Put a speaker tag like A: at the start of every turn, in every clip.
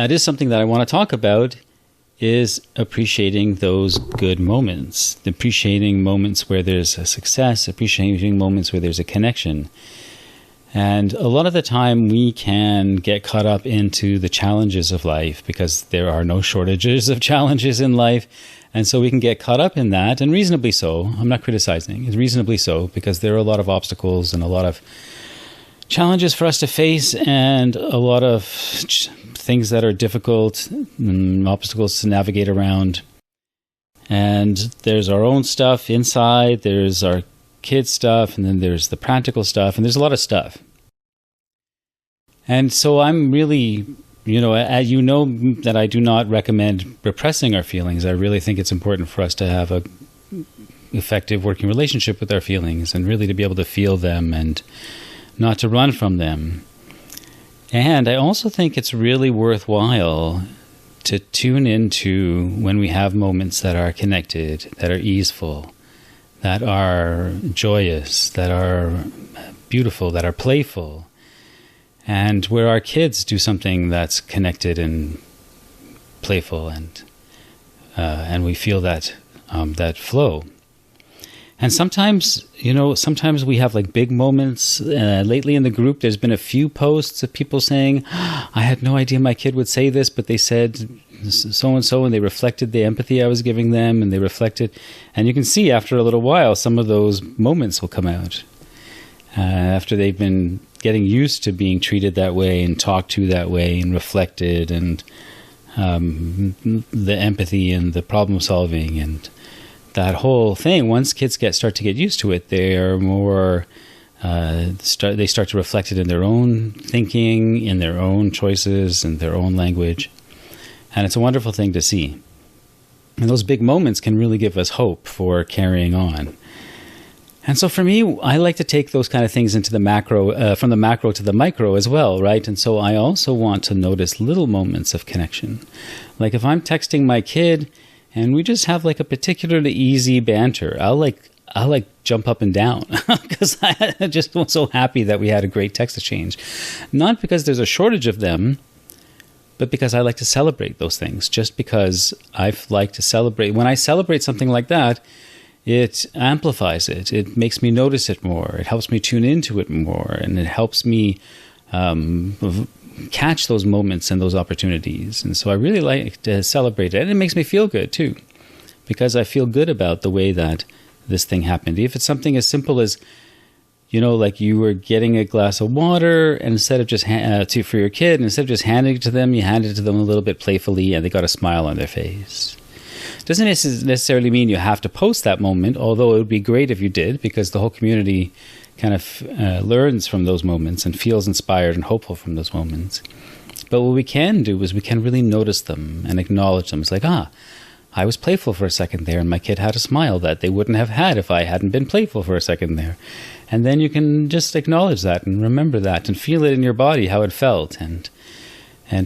A: that is something that I want to talk about, is appreciating those good moments, appreciating moments where there's a success, appreciating moments where there's a connection. And a lot of the time we can get caught up into the challenges of life, because there are no shortages of challenges in life. And so we can get caught up in that, and reasonably so. I'm not criticizing. It's reasonably so, because there are a lot of obstacles and a lot of challenges for us to face, and a lot of things that are difficult, obstacles to navigate around. And there's our own stuff inside, there's our kids' stuff, and then there's the practical stuff, and there's a lot of stuff. And so I'm really, as you know, that I do not recommend repressing our feelings. I really think it's important for us to have a effective working relationship with our feelings, and really to be able to feel them and not to run from them. And I also think it's really worthwhile to tune into when we have moments that are connected, that are easeful, that are joyous, that are beautiful, that are playful, and where our kids do something that's connected and playful, and we feel that that flow. And sometimes, sometimes we have like big moments. Lately in the group, there's been a few posts of people saying, I had no idea my kid would say this, but they said so-and-so, and they reflected the empathy I was giving them, and they reflected. And you can see after a little while, some of those moments will come out. After they've been getting used to being treated that way and talked to that way and reflected, and the empathy and the problem solving and that whole thing, once kids start to get used to it, they are more, they start to reflect it in their own thinking, in their own choices, and their own language. And it's a wonderful thing to see. And those big moments can really give us hope for carrying on. And so for me, I like to take those kind of things into the macro, from the macro to the micro as well, right? And so I also want to notice little moments of connection. Like if I'm texting my kid, and we just have like a particularly easy banter, I'll jump up and down because I just was so happy that we had a great text exchange. Not because there's a shortage of them, but because I like to celebrate those things. Just because I like to celebrate. When I celebrate something like that, it amplifies it. It makes me notice it more. It helps me tune into it more, and it helps me catch those moments and those opportunities. And so I really like to celebrate it. And it makes me feel good too, because I feel good about the way that this thing happened. If it's something as simple as, like you were getting a glass of water, and instead of just for your kid, instead of just handing it to them, you handed it to them a little bit playfully, and they got a smile on their face. Doesn't necessarily mean you have to post that moment, although it would be great if you did, because the whole community kind of learns from those moments and feels inspired and hopeful from those moments. But what we can do is we can really notice them and acknowledge them. It's like, I was playful for a second there, and my kid had a smile that they wouldn't have had if I hadn't been playful for a second there. And then you can just acknowledge that and remember that and feel it in your body, how it felt, and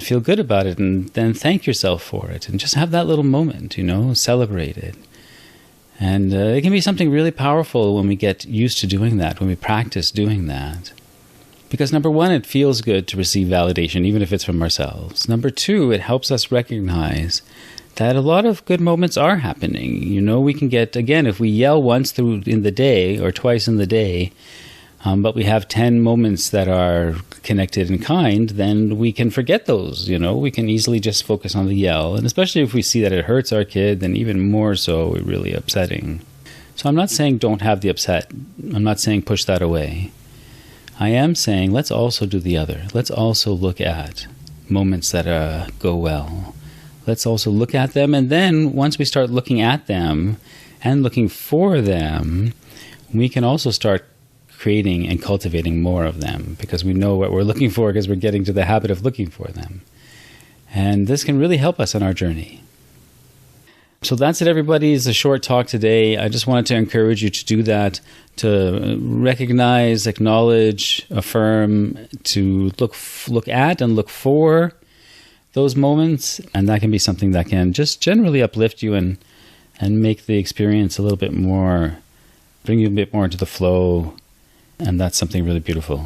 A: feel good about it, and then thank yourself for it, and just have that little moment, celebrate it. And it can be something really powerful when we get used to doing that, when we practice doing that. Because number one, it feels good to receive validation, even if it's from ourselves. Number two, it helps us recognize that a lot of good moments are happening. We can get, again, if we yell once in the day or twice in the day, but we have 10 moments that are connected and kind, then we can forget those, We can easily just focus on the yell. And especially if we see that it hurts our kid, then even more so, it's really upsetting. So I'm not saying don't have the upset. I'm not saying push that away. I am saying let's also do the other. Let's also look at moments that go well. Let's also look at them. And then once we start looking at them and looking for them, we can also start creating and cultivating more of them, because we know what we're looking for, because we're getting to the habit of looking for them. And this can really help us on our journey. So that's it, everybody. It's a short talk today. I just wanted to encourage you to do that, to recognize, acknowledge, affirm, to look at and look for those moments. And that can be something that can just generally uplift you and make the experience a little bit more, bring you a bit more into the flow. And that's something really beautiful.